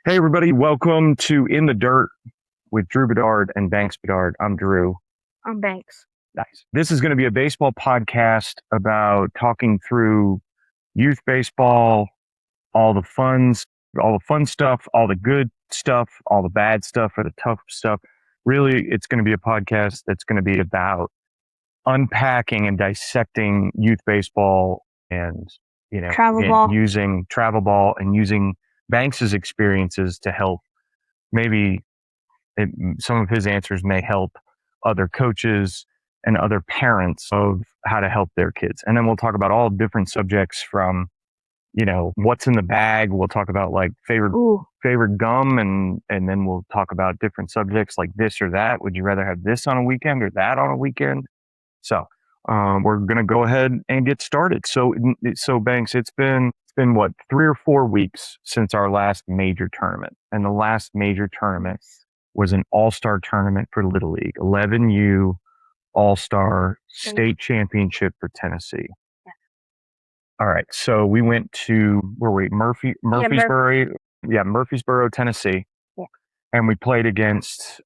Hey, everybody, welcome to In the Dirt with Drew Bedard and Banks Bedard. I'm Drew. On Banks. Nice. This is going to be a baseball podcast about talking through youth baseball, all the all the fun stuff, all the good stuff, all the bad stuff, or the tough stuff. Really, it's going to be a podcast that's going to be about unpacking and dissecting youth baseball and, Travel again, ball. using travel ball and using Banks's experiences to help maybe it, some of his answers may help other coaches and other parents of how to help their kids. And then we'll talk about all different subjects from, what's in the bag. We'll talk about like Ooh. favorite gum and then we'll talk about different subjects like this or that. Would you rather have this on a weekend or that on a weekend? So we're gonna go ahead and get started. So Banks, it's been what 3 or 4 weeks since our last major tournament, and the last major tournament was an all-star tournament for Little League, 11U All-Star State Championship for Tennessee. Yeah. All right, so we went to where we Murfreesboro, Murfreesboro, Tennessee, Yeah. and we played against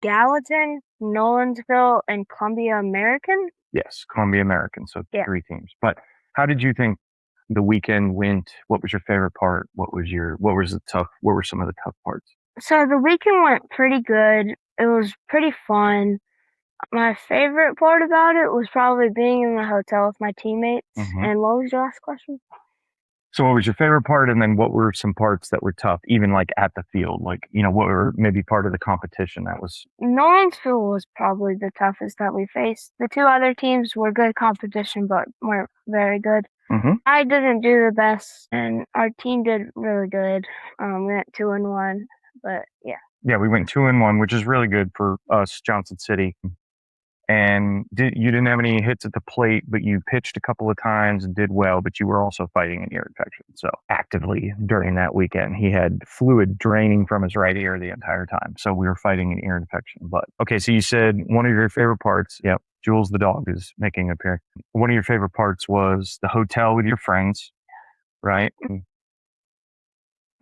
Gallatin, Nolensville, and Columbia American. yes, Columbia American, so Yeah. 3 teams. But how did you think the weekend went? What was your favorite part? What were some of the tough parts? So the weekend went pretty good. It was pretty fun. My favorite part about it was probably being in the hotel with my teammates. Mhm. And what was your last question? So what was your favorite part? And then what were some parts that were tough, even like at the field? Like, what were maybe part of the competition that was, Nolensville was probably the toughest that we faced. The two other teams were good competition, but weren't very good. Mhm. I didn't do the best, and our team did really good. We went 2-1, but yeah. Yeah, we went 2-1, which is really good for us, Johnson City. And you didn't have any hits at the plate, but you pitched a couple of times and did well, but you were also fighting an ear infection. So actively during that weekend, he had fluid draining from his right ear the entire time. So we were fighting an ear infection. But okay, so you said one of your favorite parts, yep, Jules the dog is making an appearance. One of your favorite parts was the hotel with your friends, right?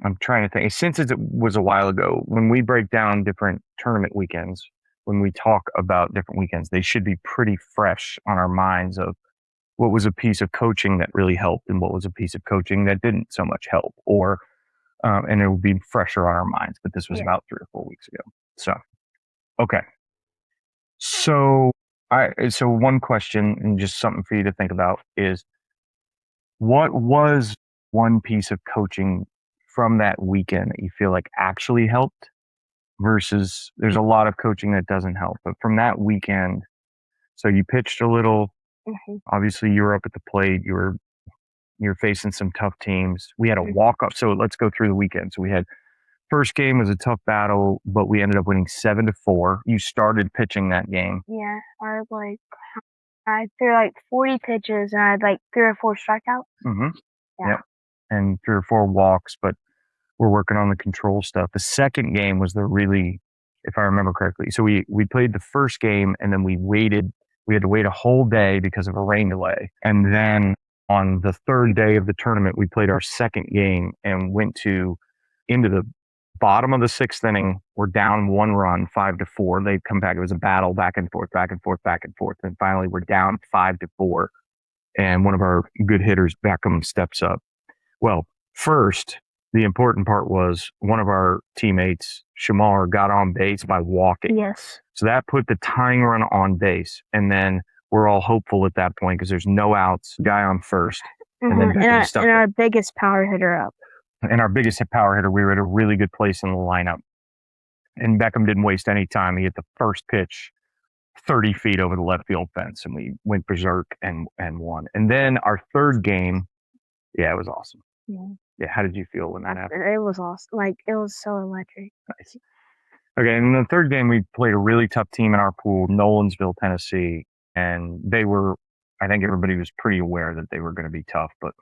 I'm trying to think. Since it was a while ago, when we break down different tournament weekends, when we talk about different weekends, they should be pretty fresh on our minds of what was a piece of coaching that really helped and what was a piece of coaching that didn't so much help, and it would be fresher on our minds. But this was Yeah. about 3 or 4 weeks ago. So, okay. So, so one question and just something for you to think about is what was one piece of coaching from that weekend that you feel like actually helped versus there's a lot of coaching that doesn't help. But from that weekend, so you pitched a little, Mhm. obviously you were up at the plate, you're facing some tough teams. We had a Mhm. walk up. So let's go through the weekend. So we had first game was a tough battle, but we ended up winning 7-4. You started pitching that game. Yeah, I threw like 40 pitches and I had like 3 or 4 strikeouts. Mm-hmm. Yeah. Yep. And 3 or 4 walks, but we're working on the control stuff. The second game was the really, if I remember correctly. So we played the first game and then we had to wait a whole day because of a rain delay. And then on the third day of the tournament, we played our second game and went into the bottom of the sixth inning. We're down 1 run, 5-4. They come back. It was a battle back and forth, back and forth, back and forth. And finally we're down 5-4. And one of our good hitters, Beckham, steps up. Well, first, the important part was one of our teammates, Shamar, got on base by walking. Yes. So that put the tying run on base. And then we're all hopeful at that point because there's no outs, guy on first. And then Beckham stuck And it. our biggest power hitter up. And our biggest hit power hitter, we were at a really good place in the lineup. And Beckham didn't waste any time. He hit the first pitch 30 feet over the left field fence, and we went berserk and won. And then our third game, yeah, it was awesome. Yeah. Yeah, how did you feel when that happened? It was awesome. Like, it was so electric. Nice. Okay, and in the third game, we played a really tough team in our pool, Nolensville, Tennessee, and I think everybody was pretty aware that they were going to be tough, but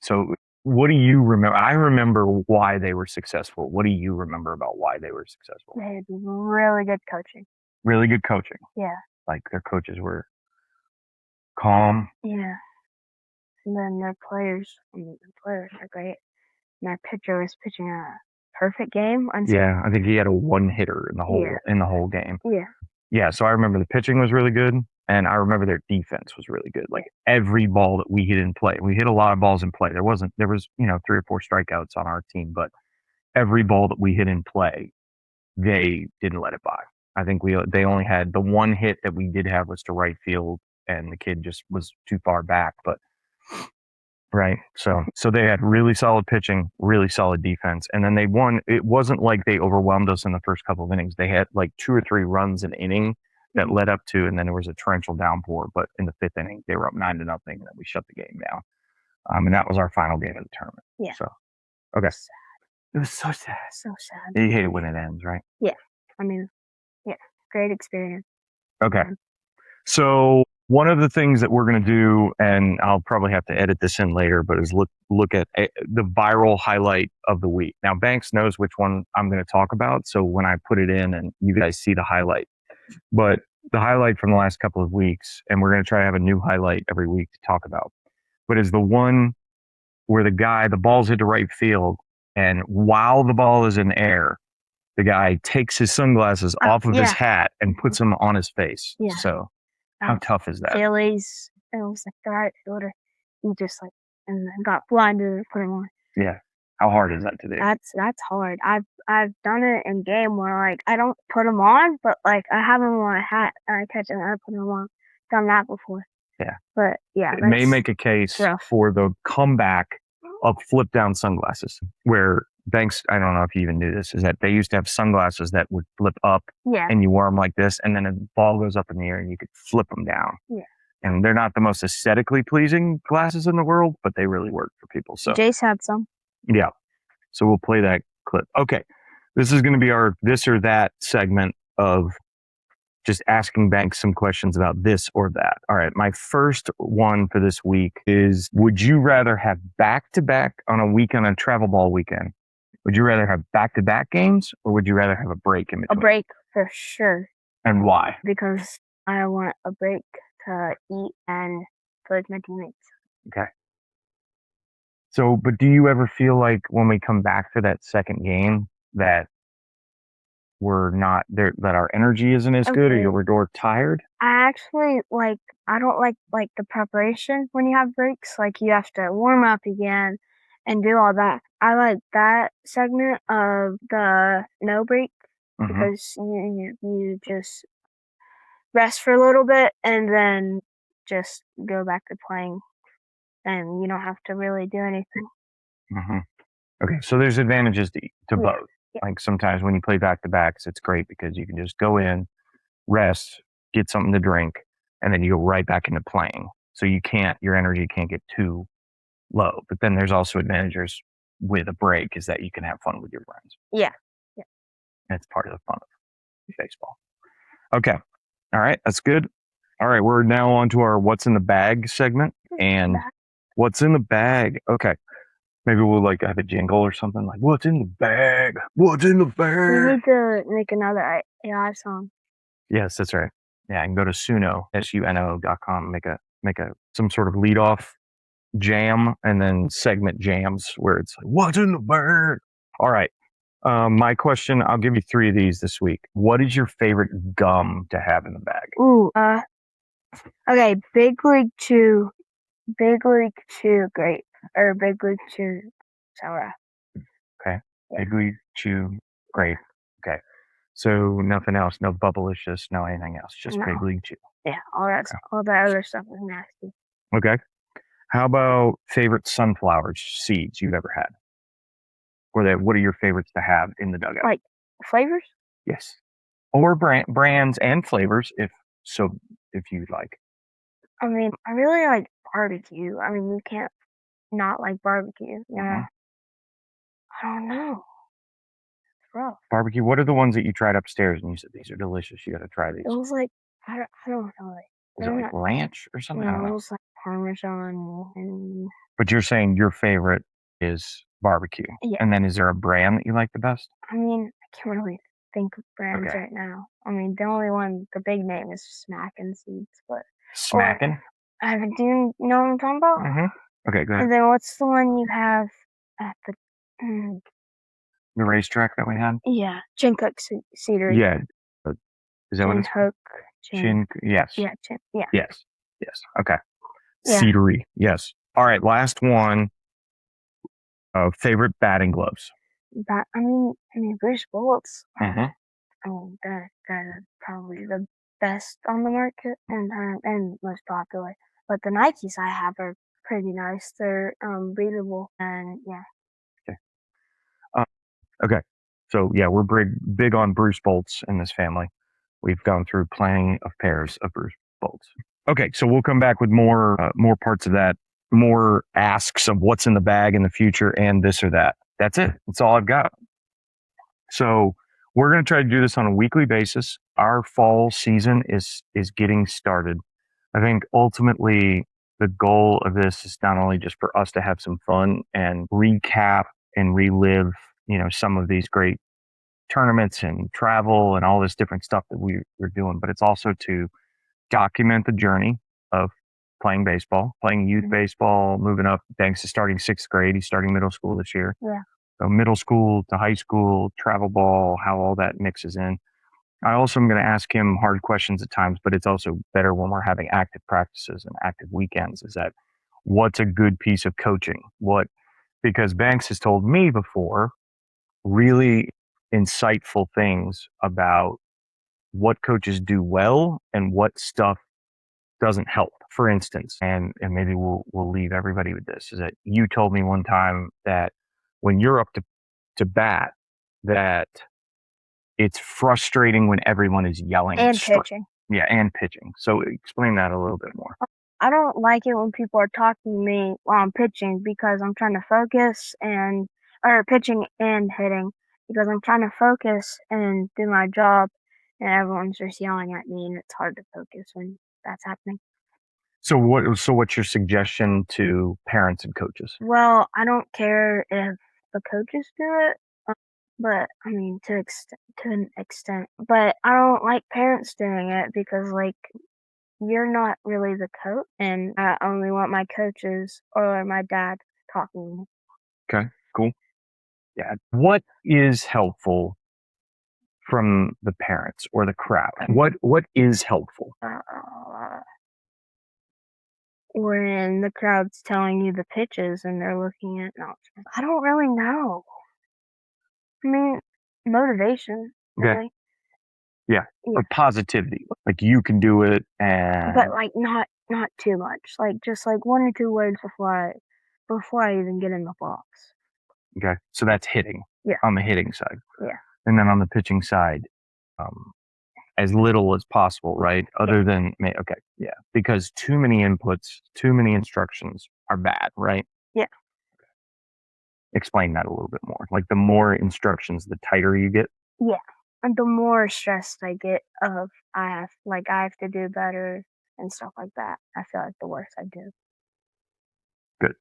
so what do you remember? I remember why they were successful. What do you remember about why they were successful? They had really good coaching. Really good coaching. Yeah. Like their coaches were calm. Yeah. And then their players are great. and our pitcher was pitching a perfect game. Yeah, I think he had a one hitter in the whole game. Yeah, so I remember the pitching was really good, and I remember their defense was really good. Like every ball that we hit in play, we hit a lot of balls in play. There was 3 or 4 strikeouts on our team, but every ball that we hit in play, they didn't let it by. I think they only had the one hit that we did have was to right field, and the kid just was too far back. But right, so they had really solid pitching, really solid defense, and then they won. It wasn't like they overwhelmed us in the first couple of innings. They had like 2 or 3 runs an inning that led up to, and then there was a torrential downpour. But in the 5th inning, they were up 9-0, and then we shut the game down. And that was our final game of the tournament. Yeah. So, okay. It was so sad. So sad. You hate it when it ends, right? Yeah. I mean, yeah, great experience. Okay. So one of the things that we're going to do, and I'll probably have to edit this in later, but is look at the viral highlight of the week. Now, Banks knows which one I'm going to talk about, so when I put it in and you guys see the highlight. But the highlight from the last couple of weeks, and we're going to try to have a new highlight every week to talk about, but is the one where the ball's hit to right field, and while the ball is in air, the guy takes his sunglasses off of his hat and puts them on his face. Yeah. So how tough is that? Phillies, it was like the right fielder. He just and then got blinded and put him on. Yeah. How hard is that to do? That's hard. I've done it in game where I don't put them on, but I have them on a hat and I catch them and I put them on. Done that before. Yeah. But yeah, it may make a case for the comeback of flip down sunglasses, where Banks, I don't know if you even knew this, is that they used to have sunglasses that would flip up and you wore them like this, and then a ball goes up in the air and you could flip them down. Yeah. And they're not the most aesthetically pleasing glasses in the world, but they really work for people. So Jace had some. Yeah. So we'll play that clip. Okay. This is going to be our this or that segment of just asking Banks some questions about this or that. All right. My first one for this week is, would you rather have back-to-back on a travel ball weekend? Would you rather have back-to-back games, or would you rather have a break in between? A break for sure. And why? Because I want a break to eat and play with my teammates. Okay. So, but do you ever feel like when we come back to that second game that we're not there, that our energy isn't as good, or we're tired? I actually I don't like the preparation when you have breaks. You have to warm up again and do all that. I like that segment of the no break because you just rest for a little bit and then just go back to playing, and you don't have to really do anything. Okay, so there's advantages to both. Yeah. Like sometimes when you play back-to-backs, it's great because you can just go in, rest, get something to drink, and then you go right back into playing. So your energy can't get too low. But then there's also advantages with a break, is that you can have fun with your friends. Yeah. That's part of the fun of baseball. Okay. All right, that's good. All right, we're now on to our What's in the Bag segment. And what's in the bag? Okay. Maybe we'll have a jingle or something like, what's in the bag? What's in the bag? We need to make another AI song. Yes, that's right. Yeah, I can go to Suno, SUNO.com, make some sort of lead off jam, and then segment jams where it's like, what's in the bag? All right. My question, I'll give you 3 of these this week. What is your favorite gum to have in the bag? Ooh, okay, Big League Chew grape, or Big League Chew sour. Okay, Big League Chew grape. Okay, so nothing else, no Bubblicious, no anything else, just Big League Chew. Yeah, all that other stuff is nasty. Okay, how about favorite sunflower seeds you've ever had? What are your favorites to have in the dugout? Like flavors? Yes, or brands and flavors, if you'd like. I mean, I really like barbecue. I mean, you can't not like barbecue. Yeah. I don't know. It's rough. Barbecue. What are the ones that you tried upstairs and you said, these are delicious, you got to try these? It was I don't know. Is it like ranch or something? No, it was like Parmesan. And... But you're saying your favorite is barbecue. Yeah. And then is there a brand that you like the best? I mean, I can't really think of brands right now. I mean, the only one, the big name is Smackin' Seeds, but... Smackin'? Do you know what I'm talking about? Okay, go ahead. And then what's the one you have at the Mm, The racetrack that we had? yeah, Chincook Cedar. Yeah. Is that what it's called? Chin. Yes. Yeah, Chin. Yeah. Yes. Yes. Okay. Yeah. Cedary. Yes. All right. Last one. Favorite batting gloves. But I mean, Bruce Bullets. Mm-hmm. They're probably the best on the market and most popular. But the Nikes I have are pretty nice. They're breathable and yeah. Okay. Okay. So yeah, we're big on Bruce bolts in this family. We've gone through plenty of pairs of Bruce bolts. Okay, so we'll come back with more parts of that, more asks of what's in the bag in the future, and this or that. That's it. That's all I've got. So we're going to try to do this on a weekly basis. Our fall season is getting started. I think ultimately the goal of this is not only just for us to have some fun and recap and relive, some of these great tournaments and travel and all this different stuff that we're doing, but it's also to document the journey of playing baseball, playing youth Mhm. baseball, moving up. Thanks to starting 6th grade, he's starting middle school this year. Yeah. So middle school to high school, travel ball, how all that mixes in. I also am going to ask him hard questions at times, but it's also better when we're having active practices and active weekends. Is that what's a good piece of coaching? Because Banks has told me before really insightful things about what coaches do well and what stuff doesn't help. For instance, and maybe we'll leave everybody with this, is that you told me one time that when you're up to bat, that it's frustrating when everyone is yelling And pitching. Yeah, and pitching. So explain that a little bit more. I don't like it when people are talking to me while I'm pitching because I'm trying to focus or pitching and hitting because I'm trying to focus and do my job and everyone's just yelling at me and it's hard to focus when that's happening. So what's your suggestion to parents and coaches? Well, I don't care if the coaches do it, but I mean to an extent. But I don't like parents doing it because like you're not really the coach, and I only want my coaches or my dad talking to me. Okay, cool. Yeah. What is helpful from the parents or the crowd? What is helpful? When the crowd's telling you the pitches and they're looking at no, I don't really know. I mean, motivation, Okay. really. Yeah. Yeah. Or positivity. Like you can do it and But like not too much. Like just like 1 or 2 words before I even get in the box. okay. So that's hitting. Yeah. On the hitting side. Yeah. And then on the pitching side, as little as possible, right? Other than okay, yeah. Because too many inputs, too many instructions are bad, right? Yeah. Explain that a little bit more. Like the more instructions, the tighter you get. Yeah. And the more stressed I get of I have to do better and stuff like that. I feel like the worse I do. Good.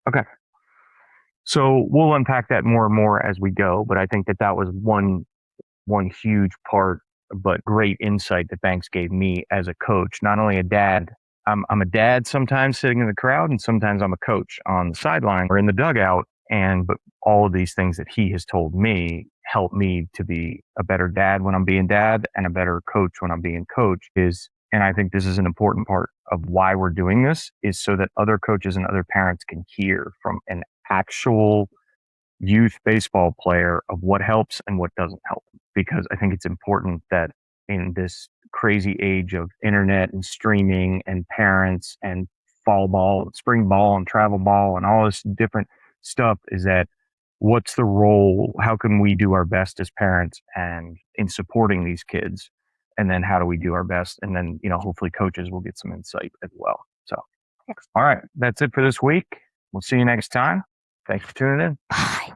Okay. So we'll unpack that more and more as we go, but I think that was one huge part, but great insight that Banks gave me as a coach. Not only a dad, I'm a dad sometimes sitting in the crowd, and sometimes I'm a coach on the sideline or in the dugout. But all of these things that he has told me help me to be a better dad when I'm being dad and a better coach when I'm being coach. And I think this is an important part of why we're doing this, is so that other coaches and other parents can hear from an actual youth baseball player of what helps and what doesn't help. Because I think it's important that in this crazy age of internet and streaming and parents and fall ball, spring ball and travel ball and all this different stuff, is that what's the role? How can we do our best as parents and in supporting these kids? And then how do we do our best? And then, hopefully coaches will get some insight as well. So, all right, that's it for this week. We'll see you next time. Thanks for tuning in. Bye.